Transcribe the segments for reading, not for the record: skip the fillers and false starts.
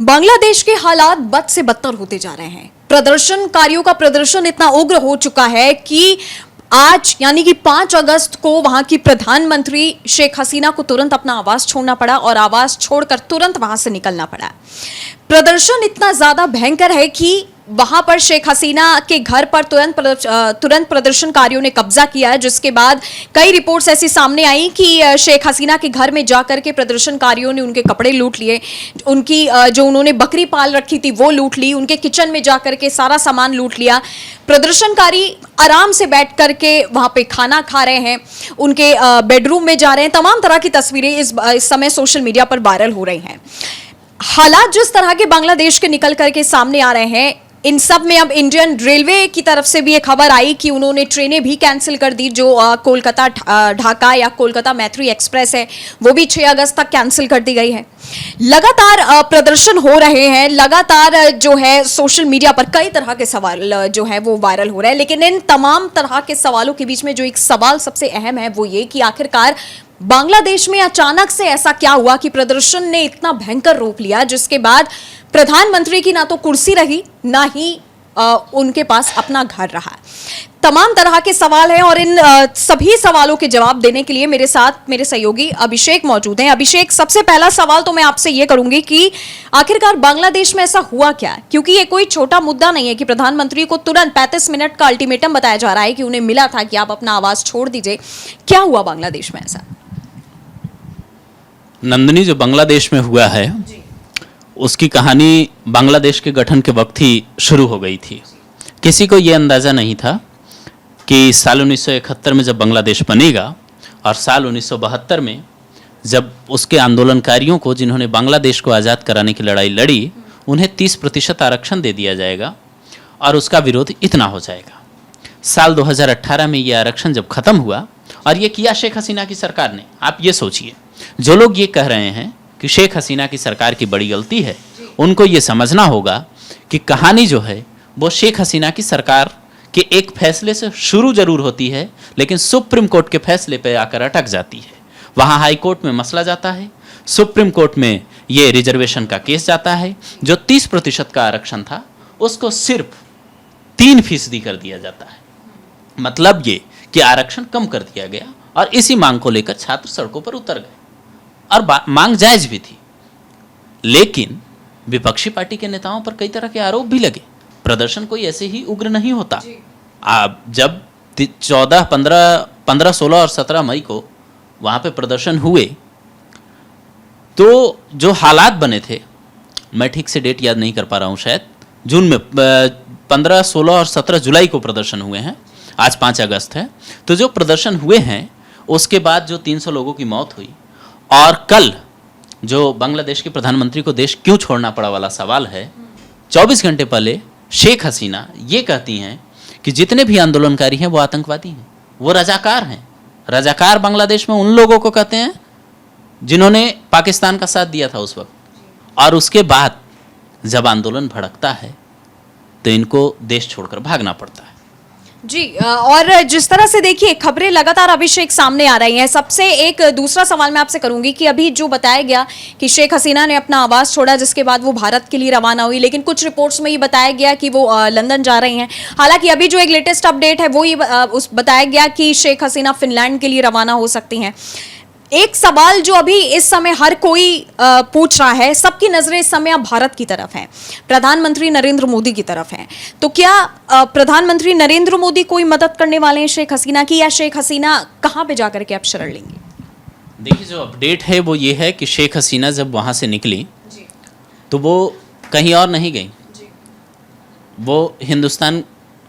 बांग्लादेश के हालात बद से बदतर होते जा रहे हैं। प्रदर्शनकारियों का प्रदर्शन इतना उग्र हो चुका है कि आज यानी कि 5 अगस्त को वहां की प्रधानमंत्री शेख हसीना को तुरंत अपना आवास छोड़ना पड़ा और आवास छोड़कर तुरंत वहां से निकलना पड़ा। प्रदर्शन इतना ज्यादा भयंकर है कि वहां पर शेख हसीना के घर पर तुरंत प्रदर्शनकारियों ने कब्जा किया है, जिसके बाद कई रिपोर्ट्स ऐसी सामने आई कि शेख हसीना के घर में जाकर के प्रदर्शनकारियों ने उनके कपड़े लूट लिए, उनकी जो उन्होंने बकरी पाल रखी थी वो लूट ली, उनके किचन में जाकर के सारा सामान लूट लिया। प्रदर्शनकारी आराम से बैठ करके वहां पे खाना खा रहे हैं, उनके बेडरूम में जा रहे हैं। तमाम तरह की तस्वीरें इस समय सोशल मीडिया पर वायरल हो रही हैं। हालात जिस तरह के बांग्लादेश के निकल करके सामने आ रहे हैं, इन सब में अब इंडियन रेलवे की तरफ से भी एक खबर आई कि उन्होंने ट्रेनें भी कैंसिल कर दी। जो कोलकाता ढाका या कोलकाता मैत्री एक्सप्रेस है वो भी 6 अगस्त तक कैंसिल कर दी गई है। लगातार प्रदर्शन हो रहे हैं, लगातार जो है सोशल मीडिया पर कई तरह के सवाल जो है वो वायरल हो रहे हैं। लेकिन इन तमाम तरह के सवालों के बीच में जो एक सवाल सबसे अहम है वो ये कि आखिरकार बांग्लादेश में अचानक से ऐसा क्या हुआ कि प्रदर्शन ने इतना भयंकर रूप लिया, जिसके बाद प्रधानमंत्री की ना तो कुर्सी रही ना ही उनके पास अपना घर रहा। तमाम तरह के सवाल हैं और इन सभी सवालों के जवाब देने के लिए मेरे साथ मेरे सहयोगी अभिषेक मौजूद हैं। अभिषेक, सबसे पहला सवाल तो मैं आपसे ये करूंगी कि आखिरकार बांग्लादेश में ऐसा हुआ क्या है, क्योंकि ये कोई छोटा मुद्दा नहीं है कि प्रधानमंत्री को तुरंत 35 मिनट का अल्टीमेटम बताया जा रहा है कि उन्हें मिला था कि आप अपना आवास छोड़ दीजिए। क्या हुआ बांग्लादेश में ऐसा? नंदिनी, जो बांग्लादेश में हुआ है उसकी कहानी बांग्लादेश के गठन के वक्त ही शुरू हो गई थी। किसी को यह अंदाज़ा नहीं था कि साल 1971 में जब बांग्लादेश बनेगा और साल 1972 में जब उसके आंदोलनकारियों को, जिन्होंने बांग्लादेश को आज़ाद कराने की लड़ाई लड़ी, उन्हें 30% आरक्षण दे दिया जाएगा और उसका विरोध इतना हो जाएगा। साल 2018 में यह आरक्षण जब ख़त्म हुआ और ये किया शेख हसीना की सरकार ने। आप ये सोचिए, जो लोग ये कह रहे हैं कि शेख हसीना की सरकार की बड़ी गलती है, उनको ये समझना होगा कि कहानी जो है वो शेख हसीना की सरकार के एक फैसले से शुरू जरूर होती है, लेकिन सुप्रीम कोर्ट के फैसले पे आकर अटक जाती है। वहाँ हाई कोर्ट में मसला जाता है, सुप्रीम कोर्ट में ये रिजर्वेशन का केस जाता है। जो 30% का आरक्षण था उसको सिर्फ 3% कर दिया जाता है। मतलब ये कि आरक्षण कम कर दिया गया और इसी मांग को लेकर छात्र सड़कों पर उतर गए और मांग जायज भी थी। लेकिन विपक्षी पार्टी के नेताओं पर कई तरह के आरोप भी लगे। प्रदर्शन कोई ऐसे ही उग्र नहीं होता। जब 14, 15, 16 और 17 मई को वहां पे प्रदर्शन हुए तो जो हालात बने थे, मैं ठीक से डेट याद नहीं कर पा रहा हूं, शायद जून में 15, 16 और 17 जुलाई को प्रदर्शन हुए हैं। आज 5 अगस्त है। तो जो प्रदर्शन हुए हैं उसके बाद जो 300 लोगों की मौत हुई और कल जो बांग्लादेश के प्रधानमंत्री को देश क्यों छोड़ना पड़ा वाला सवाल है, 24 घंटे पहले शेख हसीना ये कहती हैं कि जितने भी आंदोलनकारी हैं वो आतंकवादी हैं, वो रजाकार हैं। रजाकार बांग्लादेश में उन लोगों को कहते हैं जिन्होंने पाकिस्तान का साथ दिया था उस वक्त। और उसके बाद जब आंदोलन भड़कता है तो इनको देश छोड़कर भागना पड़ता है। जी, और जिस तरह से देखिए खबरें लगातार अभिषेक सामने आ रही हैं, सबसे एक दूसरा सवाल मैं आपसे करूंगी कि अभी जो बताया गया कि शेख हसीना ने अपना आवास छोड़ा, जिसके बाद वो भारत के लिए रवाना हुई, लेकिन कुछ रिपोर्ट्स में ये बताया गया कि वो लंदन जा रही हैं। हालांकि अभी जो एक लेटेस्ट अपडेट है वो ये बताया गया कि शेख हसीना फिनलैंड के लिए रवाना हो सकती हैं। एक सवाल जो अभी इस समय हर कोई पूछ रहा है, सबकी नजरें इस समय अब भारत की तरफ हैं, प्रधानमंत्री नरेंद्र मोदी की तरफ हैं। तो क्या प्रधानमंत्री नरेंद्र मोदी कोई मदद करने वाले हैं शेख हसीना की, या शेख हसीना कहां पे जाकर के अब शरण लेंगी? देखिए, जो अपडेट है वो ये है कि शेख हसीना जब वहां से निकली तो वो कहीं और नहीं गई, वो हिंदुस्तान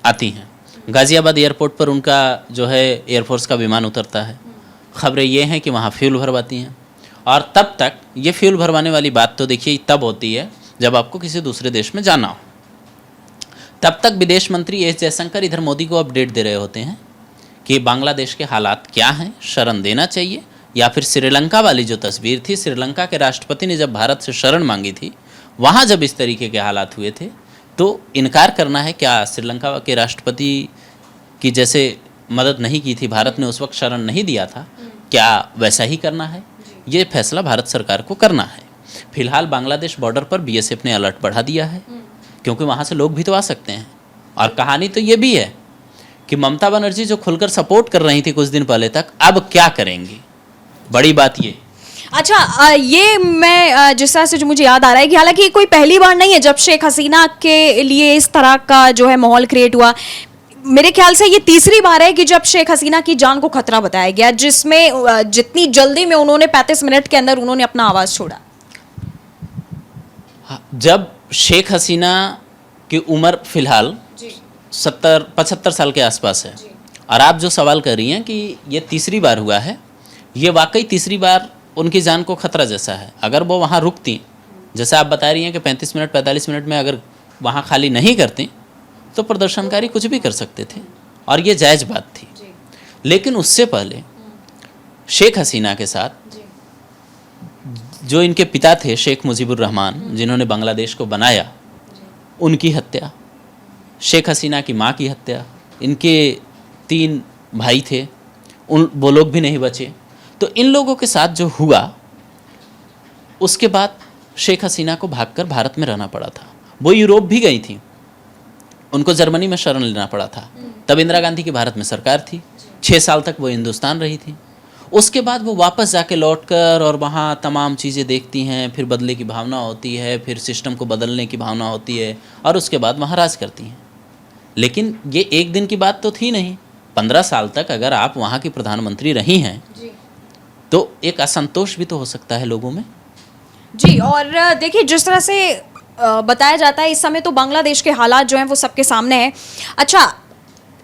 आती हैं। गाजियाबाद एयरपोर्ट पर उनका जो है एयरफोर्स का विमान उतरता है। खबरें ये हैं कि वहाँ फ्यूल भरवाती हैं और तब तक ये फ्यूल भरवाने वाली बात तो देखिए तब होती है जब आपको किसी दूसरे देश में जाना हो। तब तक विदेश मंत्री एस जयशंकर इधर मोदी को अपडेट दे रहे होते हैं कि बांग्लादेश के हालात क्या हैं, शरण देना चाहिए, या फिर श्रीलंका वाली जो तस्वीर थी, श्रीलंका के राष्ट्रपति ने जब भारत से शरण मांगी थी, वहाँ जब इस तरीके के हालात हुए थे तो इनकार करना है क्या श्रीलंका के राष्ट्रपति की जैसे मदद नहीं की थी भारत ने, उस वक्त शरण नहीं दिया था, क्या वैसा ही करना है? ये फैसला भारत सरकार को करना है। फिलहाल बांग्लादेश बॉर्डर पर बीएसएफ ने अलर्ट बढ़ा दिया है, क्योंकि वहाँ से लोग भी तो आ सकते हैं। और कहानी तो ये भी है कि ममता बनर्जी जो खुलकर सपोर्ट कर रही थी कुछ दिन पहले तक, अब क्या करेंगी, बड़ी बात ये। अच्छा, ये मैं जिस तरह से जो मुझे याद आ रहा है कि हालांकि ये कोई पहली बार नहीं है जब शेख हसीना के लिए इस तरह का जो है माहौल क्रिएट हुआ। मेरे ख्याल से ये तीसरी बार है कि जब शेख हसीना की जान को खतरा बताया गया, जिसमें जितनी जल्दी में उन्होंने 35 मिनट के अंदर उन्होंने अपना आवाज छोड़ा। जब शेख हसीना की उम्र फिलहाल 75 साल के आसपास है, और आप जो सवाल कर रही हैं कि ये तीसरी बार हुआ है, ये वाकई तीसरी बार उनकी जान को खतरा जैसा है। अगर वो वहाँ रुकती, जैसे आप बता रही हैं कि 35 मिनट 45 मिनट में अगर वहाँ खाली नहीं करती तो प्रदर्शनकारी कुछ भी कर सकते थे, और ये जायज़ बात थी। लेकिन उससे पहले शेख हसीना के साथ जो इनके पिता थे शेख मुजीबुर रहमान, जिन्होंने बांग्लादेश को बनाया, उनकी हत्या, शेख हसीना की माँ की हत्या, इनके 3 भाई थे, वो लोग भी नहीं बचे। तो इन लोगों के साथ जो हुआ, उसके बाद शेख हसीना को भागकर भारत में रहना पड़ा था। वो यूरोप भी गई थी, उनको जर्मनी में शरण लेना पड़ा था। तब इंदिरा गांधी की भारत में सरकार थी, 6 साल तक वो हिंदुस्तान रही थी। उसके बाद वो वापस जाके लौटकर और वहाँ तमाम चीज़ें देखती हैं, फिर बदले की भावना होती है, फिर सिस्टम को बदलने की भावना होती है, और उसके बाद वहाँ राज करती हैं। लेकिन ये एक दिन की बात तो थी नहीं। 15 साल तक अगर आप वहाँ की प्रधानमंत्री रही हैं तो एक असंतोष भी तो हो सकता है लोगों में। जी, और देखिए जिस तरह से बताया जाता है इस समय तो बांग्लादेश के हालात जो हैं वो सबके सामने हैं। अच्छा,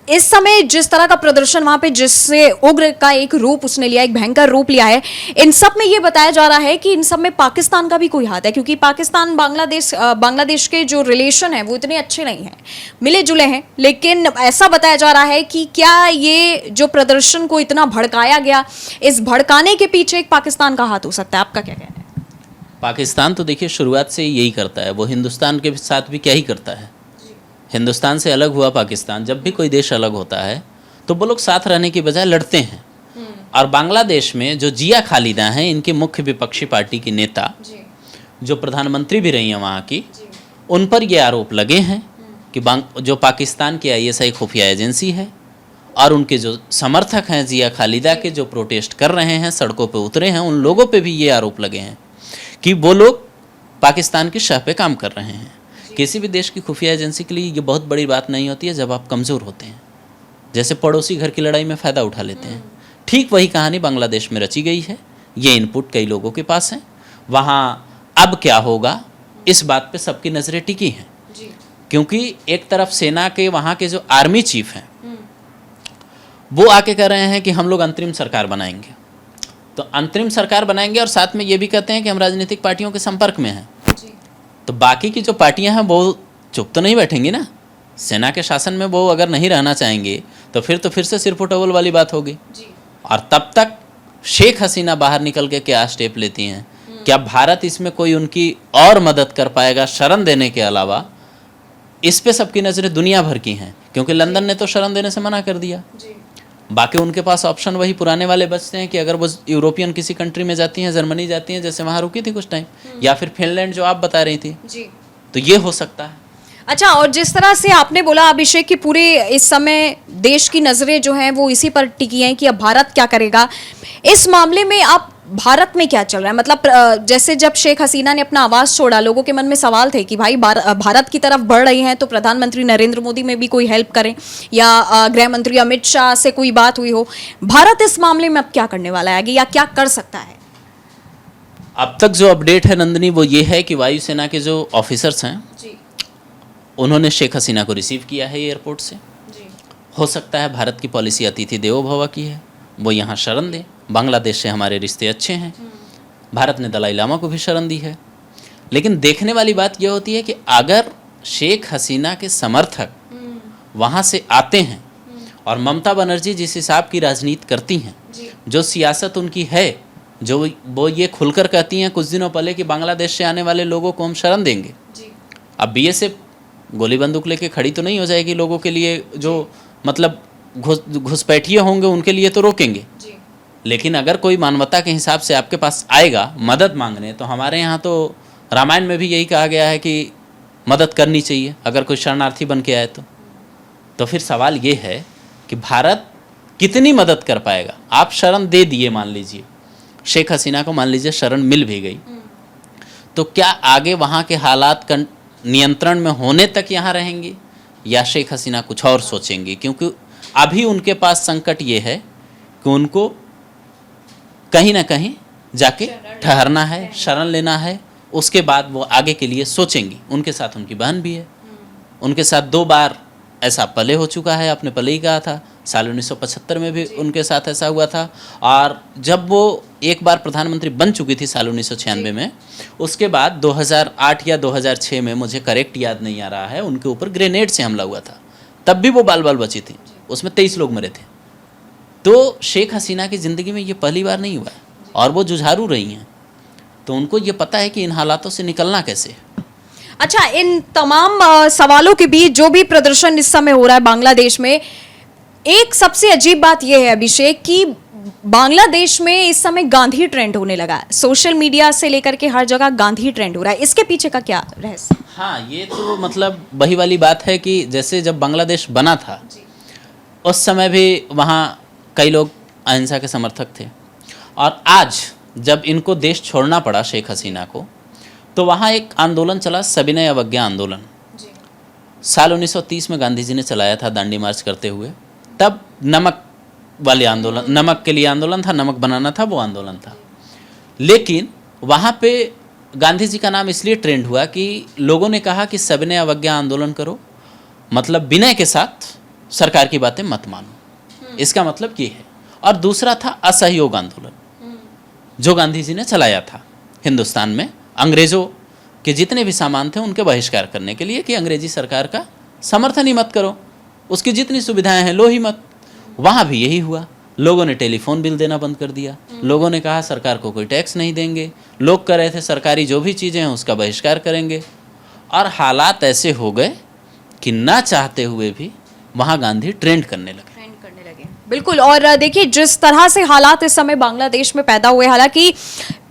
इस समय जिस तरह का प्रदर्शन वहाँ पे, जिससे उग्र का एक रूप उसने लिया, एक भयंकर रूप लिया है, इन सब में ये बताया जा रहा है कि इन सब में पाकिस्तान का भी कोई हाथ है, क्योंकि पाकिस्तान बांग्लादेश के जो रिलेशन है वो इतने अच्छे नहीं हैं, मिले जुले हैं। लेकिन ऐसा बताया जा रहा है कि क्या ये जो प्रदर्शन को इतना भड़काया गया, इस भड़काने के पीछे एक पाकिस्तान का हाथ हो सकता है? आपका क्या कहना है? पाकिस्तान तो देखिए शुरुआत से यही करता है, वो हिंदुस्तान के साथ भी क्या ही करता है। हिंदुस्तान से अलग हुआ पाकिस्तान, जब भी कोई देश अलग होता है तो वो लोग साथ रहने की बजाय लड़ते हैं। और बांग्लादेश में जो जिया खालिदा हैं, इनकी मुख्य विपक्षी पार्टी की नेता, जो प्रधानमंत्री भी रही हैं वहाँ की, उन पर ये आरोप लगे हैं कि जो पाकिस्तान की ISI खुफिया एजेंसी है, और उनके जो समर्थक हैं जिया खालिदा के, जो प्रोटेस्ट कर रहे हैं, सड़कों पर उतरे हैं, उन लोगों पर भी ये आरोप लगे हैं कि वो लोग पाकिस्तान की शाह पे काम कर रहे हैं। किसी भी देश की खुफिया एजेंसी के लिए ये बहुत बड़ी बात नहीं होती है जब आप कमज़ोर होते हैं, जैसे पड़ोसी घर की लड़ाई में फ़ायदा उठा लेते हैं। ठीक वही कहानी बांग्लादेश में रची गई है। ये इनपुट कई लोगों के पास हैं। वहाँ अब क्या होगा, इस बात पे सबकी नज़रें टिकी हैं, क्योंकि एक तरफ सेना के वहाँ के जो आर्मी चीफ हैं वो आके कह रहे हैं कि हम लोग अंतरिम सरकार बनाएंगे। तो अंतरिम सरकार बनाएंगे और साथ में ये भी कहते हैं कि हम राजनीतिक पार्टियों के संपर्क में हैं। तो बाकी की जो पार्टियां हैं वो चुप तो नहीं बैठेंगी ना। सेना के शासन में वो अगर नहीं रहना चाहेंगे तो फिर से सिर फुटबल वाली बात होगी। और तब तक शेख हसीना बाहर निकल के क्या स्टेप लेती हैं, क्या भारत इसमें कोई उनकी और मदद कर पाएगा शरण देने के अलावा, इस पे सबकी नज़रें दुनिया भर की हैं, क्योंकि लंदन ने तो शरण देने से मना कर दिया। बाकी उनके पास ऑप्शन वही पुराने वाले बचते हैं कि अगर वो यूरोपियन किसी कंट्री में जाती हैं, जर्मनी जाती हैं, जैसे वहाँ रुकी थी कुछ टाइम, या फिर फिनलैंड जो आप बता रही थी, तो ये हो सकता है। अच्छा, और जिस तरह से आपने बोला अभिषेक कि पूरे इस समय देश की नज़रें जो हैं वो इसी पर टिकी हैं कि अब भारत क्या करेगा, इस मामले में आप भारत में क्या चल रहा है? मतलब जैसे जब शेख हसीना ने अपना आवाज़ छोड़ा, लोगों के मन में सवाल थे कि भाई भारत की तरफ बढ़ रही हैं तो प्रधानमंत्री नरेंद्र मोदी में भी कोई हेल्प करें, या गृह मंत्री अमित शाह से कोई बात हुई हो। भारत इस मामले में अब क्या करने वाला है आगे, या क्या कर सकता है? अब तक जो अपडेट है नंदिनी, वो ये है कि वायुसेना के जो ऑफिसर्स हैं उन्होंने शेख हसीना को रिसीव किया है एयरपोर्ट से। हो सकता है भारत की पॉलिसी अतिथि देवो भव की है, वो यहाँ शरण दें। बांग्लादेश से हमारे रिश्ते अच्छे हैं, भारत ने दलाई लामा को भी शरण दी है। लेकिन देखने वाली बात यह होती है कि अगर शेख हसीना के समर्थक वहाँ से आते हैं और ममता बनर्जी जिस हिसाब की राजनीति करती हैं, जो सियासत उनकी है, जो वो ये खुलकर कहती हैं कुछ दिनों पहले कि बांग्लादेश से आने वाले लोगों को हम शरण देंगे। अब BSF गोली बंदूक लेके खड़ी तो नहीं हो जाएगी लोगों के लिए, जो मतलब घुसपैठिए होंगे उनके लिए तो रोकेंगे। लेकिन अगर कोई मानवता के हिसाब से आपके पास आएगा मदद मांगने, तो हमारे यहाँ तो रामायण में भी यही कहा गया है कि मदद करनी चाहिए अगर कोई शरणार्थी बन के आए तो फिर सवाल ये है कि भारत कितनी मदद कर पाएगा। आप शरण दे दिए, मान लीजिए शेख हसीना को, मान लीजिए शरण मिल भी गई, तो क्या आगे वहाँ के हालात का नियंत्रण में होने तक यहाँ रहेंगे या शेख हसीना कुछ और सोचेंगे? क्योंकि अभी उनके पास संकट ये है कि उनको कहीं ना कहीं जाके ठहरना है, शरण लेना है, उसके बाद वो आगे के लिए सोचेंगी। उनके साथ उनकी बहन भी है, उनके साथ 2 बार ऐसा पले हो चुका है, आपने पले ही कहा था, साल 1975 में भी उनके साथ ऐसा हुआ था, और जब वो एक बार प्रधानमंत्री बन चुकी थी साल 1996 में, उसके बाद 2008 या 2006 में, मुझे करेक्ट याद नहीं आ रहा है, उनके ऊपर ग्रेनेड से हमला हुआ था, तब भी वो बाल बाल बची थी, उसमें 23 लोग मरे थे। तो शेख हसीना की ज़िंदगी में ये पहली बार नहीं हुआ है और वो जुझारू रही हैं, तो उनको ये पता है कि इन हालातों से निकलना कैसे है। अच्छा, इन तमाम सवालों के बीच जो भी प्रदर्शन इस समय हो रहा है बांग्लादेश में, एक सबसे अजीब बात यह है अभिषेक कि बांग्लादेश में इस समय गांधी ट्रेंड होने लगा है। सोशल मीडिया से लेकर के हर जगह गांधी ट्रेंड हो रहा है। इसके पीछे का क्या रहस्य? हाँ, ये तो मतलब वही वाली बात है कि जैसे जब बांग्लादेश बना था उस समय भी वहाँ कई लोग अहिंसा के समर्थक थे, और आज जब इनको देश छोड़ना पड़ा शेख हसीना को, तो वहाँ एक आंदोलन चला, सविनय अवज्ञा आंदोलन। साल 1930 में गांधी जी ने चलाया था दांडी मार्च करते हुए। तब नमक वाले आंदोलन, नमक के लिए आंदोलन था, नमक बनाना था, वो आंदोलन था। लेकिन वहाँ पे गांधी जी का नाम इसलिए ट्रेंड हुआ कि लोगों ने कहा कि सविनय अवज्ञा आंदोलन करो, मतलब विनय के साथ सरकार की बातें मत मानो, इसका मतलब ये है। और दूसरा था असहयोग आंदोलन, जो गांधी जी ने चलाया था हिंदुस्तान में अंग्रेज़ों के जितने भी सामान थे उनके बहिष्कार करने के लिए, कि अंग्रेजी सरकार का समर्थन ही मत करो, उसकी जितनी सुविधाएं हैं लो ही मत। वहाँ भी यही हुआ, लोगों ने टेलीफोन बिल देना बंद कर दिया, लोगों ने कहा सरकार को कोई टैक्स नहीं देंगे, लोग कह रहे थे सरकारी जो भी चीज़ें हैं उसका बहिष्कार करेंगे, और हालात ऐसे हो गए कि ना चाहते हुए भी वहाँ गांधी ट्रेंड करने लगे। बिल्कुल। और देखिए जिस तरह से हालात इस समय बांग्लादेश में पैदा हुए, हालांकि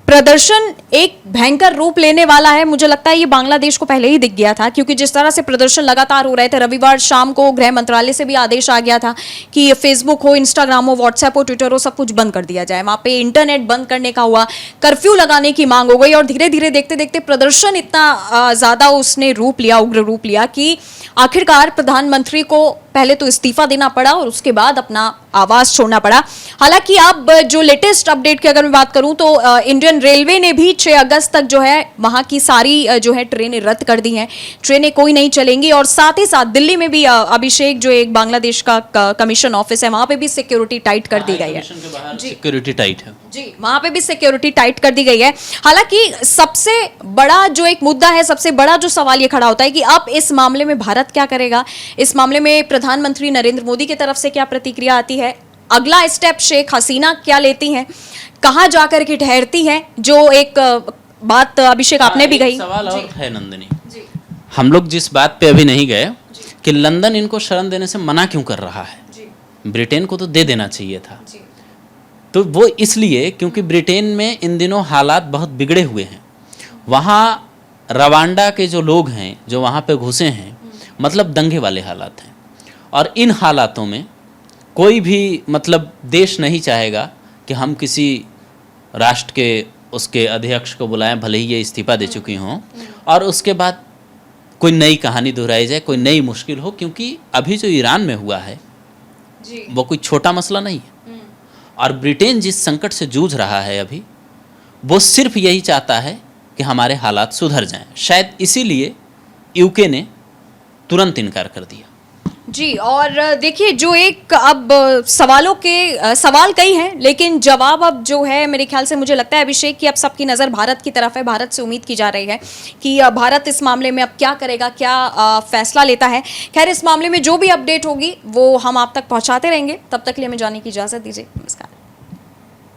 प्रदर्शन एक भयंकर रूप लेने वाला है, मुझे लगता है ये बांग्लादेश को पहले ही दिख गया था, क्योंकि जिस तरह से प्रदर्शन लगातार हो रहे थे, रविवार शाम को गृह मंत्रालय से भी आदेश आ गया था कि फेसबुक हो, इंस्टाग्राम हो, व्हाट्सएप हो, ट्विटर हो, सब कुछ बंद कर दिया जाए। वहाँ पे इंटरनेट बंद करने का हुआ, कर्फ्यू लगाने की मांग हो गई, और धीरे धीरे देखते देखते प्रदर्शन इतना ज़्यादा उसने रूप लिया, उग्र रूप लिया, कि आखिरकार प्रधानमंत्री को पहले तो इस्तीफा देना पड़ा और उसके बाद अपना आवास छोड़ना पड़ा। हालांकि अब जो लेटेस्ट अपडेट की अगर मैं बात करूं तो इंडियन रेलवे ने भी 6 अगस्त तक जो है वहां की सारी जो है ट्रेनें रद्द कर दी हैं, ट्रेनें कोई नहीं चलेंगी। और साथ ही साथ दिल्ली में भी अभिषेक, जो एक बांग्लादेश का कमीशन ऑफिस है, वहां पे भी सिक्योरिटी टाइट कर दी गई है। सिक्योरिटी टाइट है जी, वहां पे भी सिक्योरिटी टाइट कर दी गई है। हालांकि सबसे बड़ा जो एक मुद्दा है, सबसे बड़ा जो सवाल ये खड़ा होता है कि अब इस मामले में भारत क्या करेगा, इस मामले में प्रधानमंत्री नरेंद्र मोदी की तरफ से क्या प्रतिक्रिया आती है, अगला स्टेप शेख हसीना क्या लेती हैं, कहां जाकर के ठहरती हैं, जो एक बात अभिषेक आपने भी कही। सवाल और है नंदिनी, हम लोग जिस बात पे अभी नहीं गए कि लंदन इनको शरण देने से मना क्यों कर रहा है। ब्रिटेन को तो दे देना चाहिए था, तो वो इसलिए क्योंकि ब्रिटेन में इन दिनों हालात बहुत बिगड़े हुए हैं। वहाँ रवांडा के जो लोग हैं जो वहाँ पे घुसे हैं, मतलब दंगे वाले हालात हैं, और इन हालातों में कोई भी मतलब देश नहीं चाहेगा कि हम किसी राष्ट्र के उसके अध्यक्ष को बुलाएं, भले ही ये इस्तीफा दे चुकी हों, और उसके बाद कोई नई कहानी दोहराई जाए, कोई नई मुश्किल हो, क्योंकि अभी जो ईरान में हुआ है वो कोई छोटा मसला नहीं है। और ब्रिटेन जिस संकट से जूझ रहा है अभी, वो सिर्फ यही चाहता है कि हमारे हालात सुधर जाएं। शायद इसीलिए यूके ने तुरंत इनकार कर दिया। जी, और देखिए जो एक अब सवाल कई हैं, लेकिन जवाब अब जो है मेरे ख्याल से मुझे लगता है अभिषेक कि अब सबकी नज़र भारत की तरफ है। भारत से उम्मीद की जा रही है कि भारत इस मामले में अब क्या करेगा, क्या फैसला लेता है। खैर, इस मामले में जो भी अपडेट होगी वो हम आप तक पहुंचाते रहेंगे। तब तक के लिए हमें जाने की इजाज़त दीजिए। नमस्कार।